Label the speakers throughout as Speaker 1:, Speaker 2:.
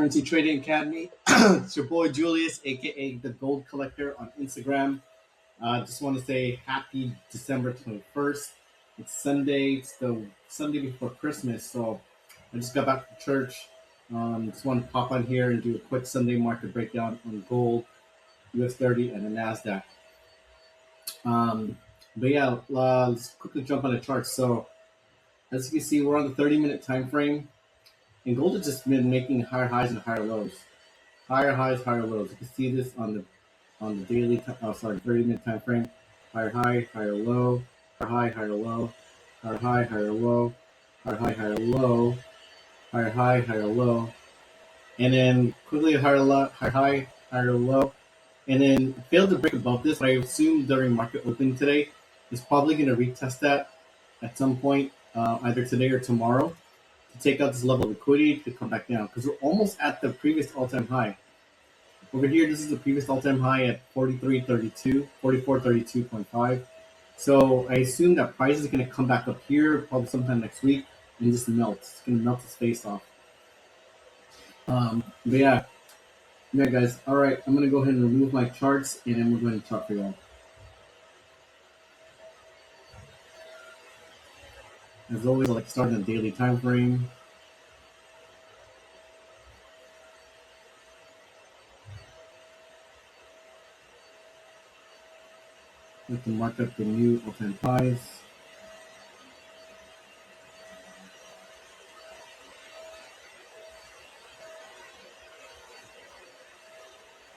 Speaker 1: Currency Trading Academy. It's your boy Julius, aka the Gold Collector on Instagram. Just want to say happy December 21st. It's Sunday. It's the Sunday before Christmas, so I just got back from church. Just want to pop on here and do a quick Sunday market breakdown on gold, US30, and the NASDAQ. But yeah, let's quickly jump on the charts. So as you can see, we're on the 30-minute time frame. And gold has just been making higher highs and higher lows, higher highs, higher lows. You can see this on the daily, 30-minute time frame. Higher high, higher low, higher high, higher low, higher high, higher low, higher high, higher low, higher high, higher low, and then quickly higher low, higher high, higher low, and then failed to break above this. But I assume during market opening today, it's probably going to retest that at some point, either today or tomorrow, to take out this level of liquidity to come back down, because we're almost at the previous all-time high. Over here, this is the previous all-time high at 43.32, 44.32.5. So I assume that price is going to come back up here probably sometime next week and just melt. It's going to melt its face off. But yeah, guys. All right, I'm going to go ahead and remove my charts, and then we're going to chart for y'all. As always, I like to start in the daily time frame. I like to mark up the new all-time highs.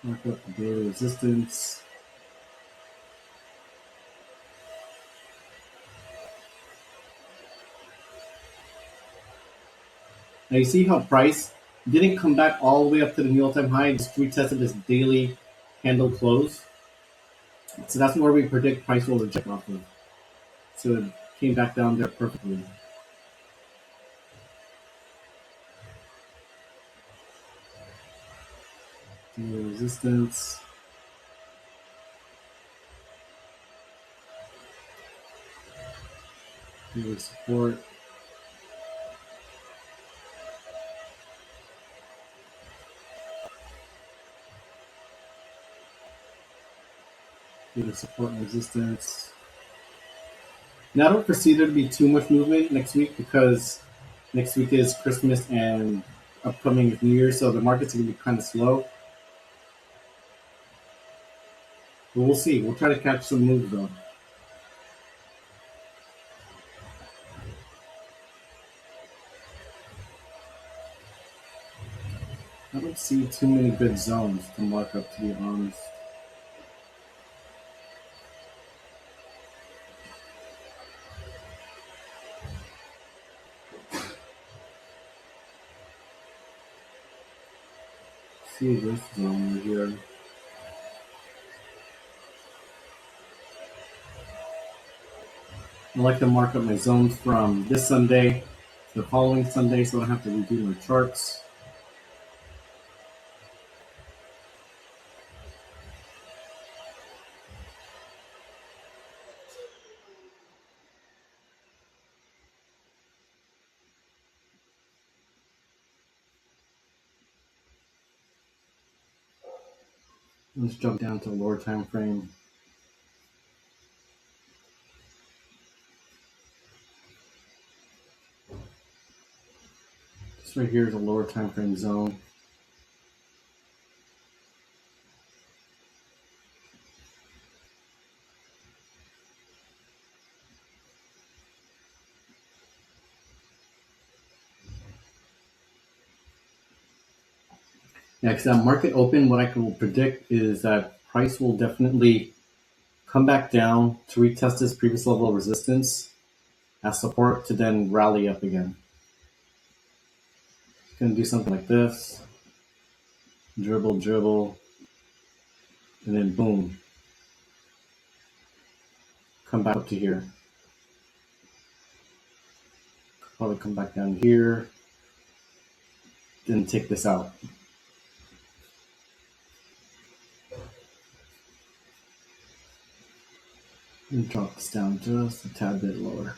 Speaker 1: Mark up the daily resistance. Now you see how price didn't come back all the way up to the new all-time high, just retested this daily candle close. So that's where we predict price will reject off of. So it came back down there perfectly. Daily resistance. Daily support. Daily support and resistance. Now I don't foresee there to be too much movement next week, because next week is Christmas and upcoming is New Year, so the market's going to be kind of slow. But we'll see. We'll try to catch some moves though. I don't see too many good zones to mark up, to be honest. See this zone right here. I like to mark up my zones from this Sunday to the following Sunday, so I don't have to redo my charts. Let's jump down to the lower time frame. This right here is a lower time frame zone. Yeah, because that market open, what I can predict is that price will definitely come back down to retest this previous level of resistance as support to then rally up again. It's going to do something like this. Dribble, dribble, and then boom. Come back up to here. Probably come back down here. Then take this out. And drop this down just a tad bit lower.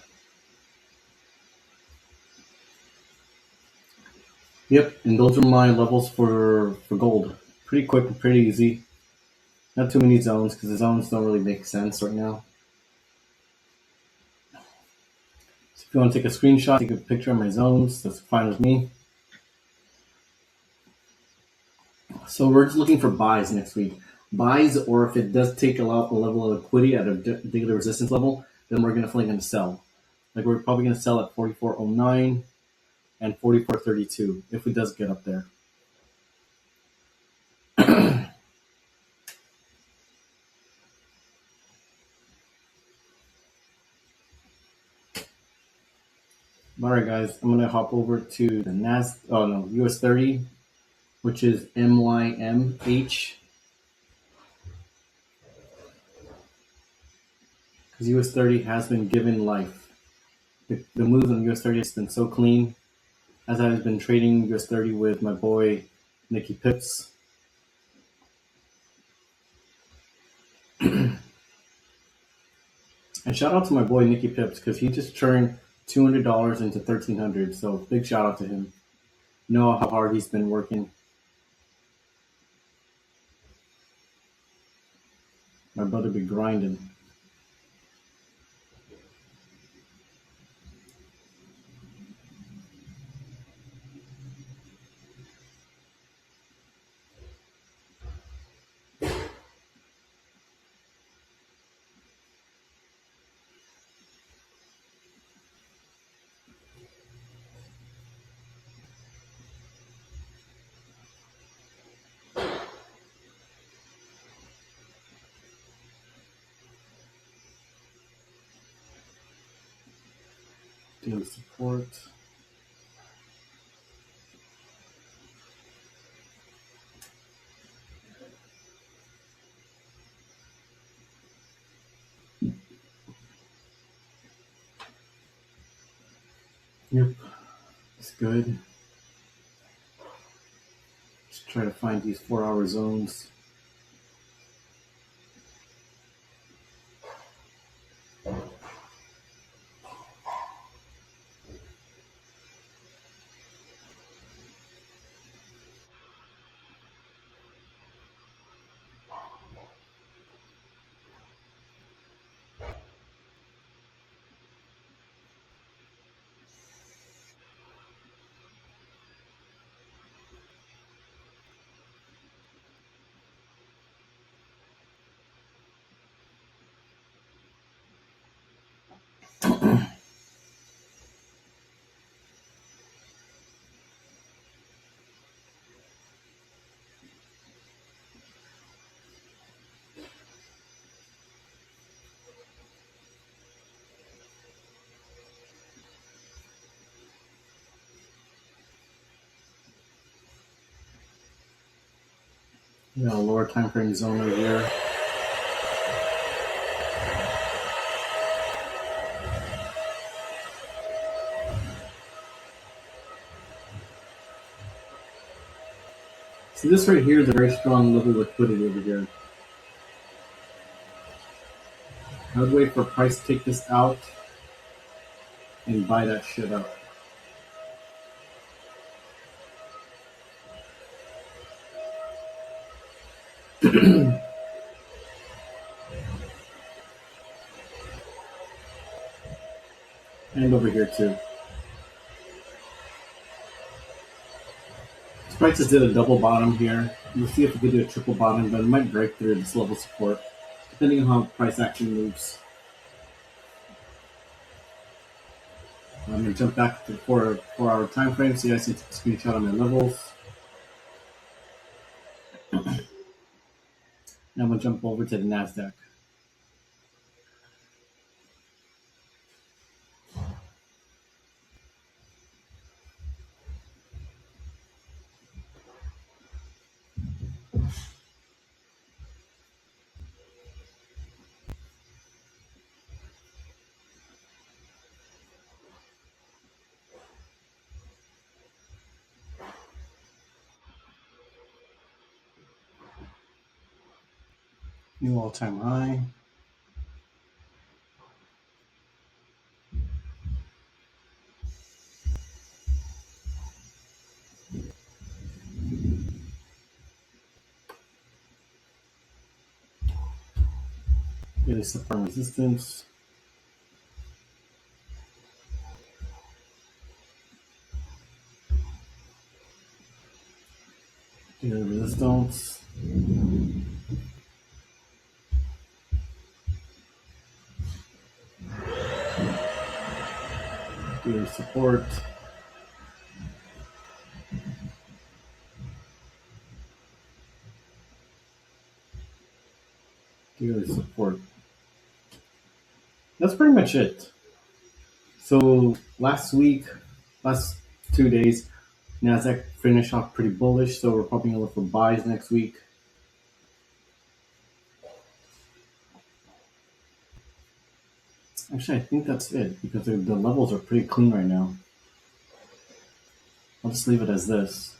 Speaker 1: Yep, and those are my levels for gold. Pretty quick and pretty easy. Not too many zones because the zones don't really make sense right now. So if you want to take a screenshot, take a picture of my zones, that's fine with me. So we're just looking for buys next week. Buys, or if it does take a level of liquidity at a daily resistance level, then we're definitely going to sell. Like we're probably going to sell at 44.09 and 44.32 if it does get up there. All right, guys, I'm going to hop over to the US30, which is MYMH, because US30 has been given life. The moves on US30 has been so clean. As I've been trading US30 with my boy Nicky Pips. And shout out to my boy Nicky Pips because he just turned $200 into $1,300. So big shout out to him. You know how hard he's been working. My brother be grinding. Doing support. Yep, it's good. Just try to find these 4-hour zones. Lower time frame zone right here. So this right here is a very strong level of liquidity over here. I would wait for price to take this out and buy that shit up. And over here too. This price just did a double bottom here. We'll see if we can do a triple bottom, but it might break through this level support, depending on how price action moves. I'm going to jump back to the 4-hour time frame so you guys can take a screenshot on my levels. Now I'm going to jump over to the NASDAQ. New all-time high. Daily support and resistance. Daily resistance. Daily support. Daily support. That's pretty much it. So last 2 days, Nasdaq finished off pretty bullish. So we're probably gonna look for buys next week. Actually, I think that's it because the levels are pretty clean right now. I'll just leave it as this.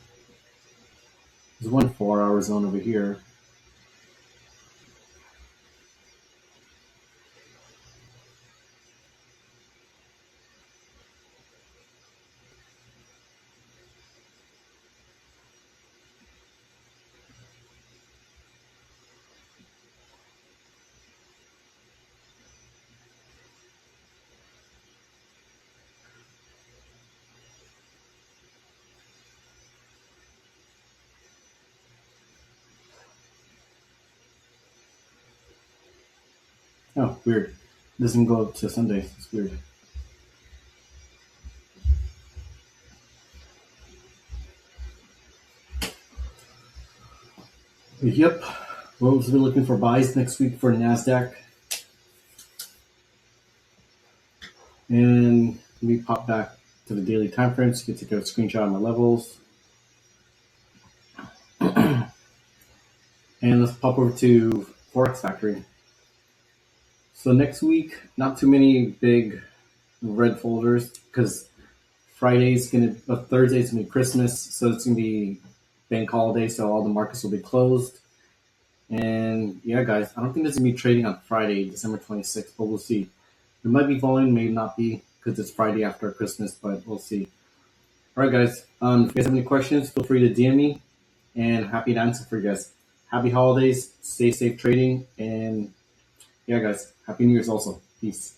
Speaker 1: There's one 4-hour zone over here. Oh, weird. It doesn't go up to Sunday. It's weird. Yep. We'll be looking for buys next week for Nasdaq. And let me pop back to the daily time frame so you can take a screenshot of my levels. And let's pop over to Forex Factory. So next week, not too many big red folders because Thursday's gonna be Christmas, so it's gonna be bank holiday, so all the markets will be closed. And yeah, guys, I don't think there's gonna be trading on Friday, December 26th, but we'll see. There might be volume, may not be because it's Friday after Christmas, but we'll see. All right, guys. If you guys have any questions, feel free to DM me, and happy to answer for you guys. Happy holidays, stay safe trading, and yeah, guys, happy New Year's also. Peace.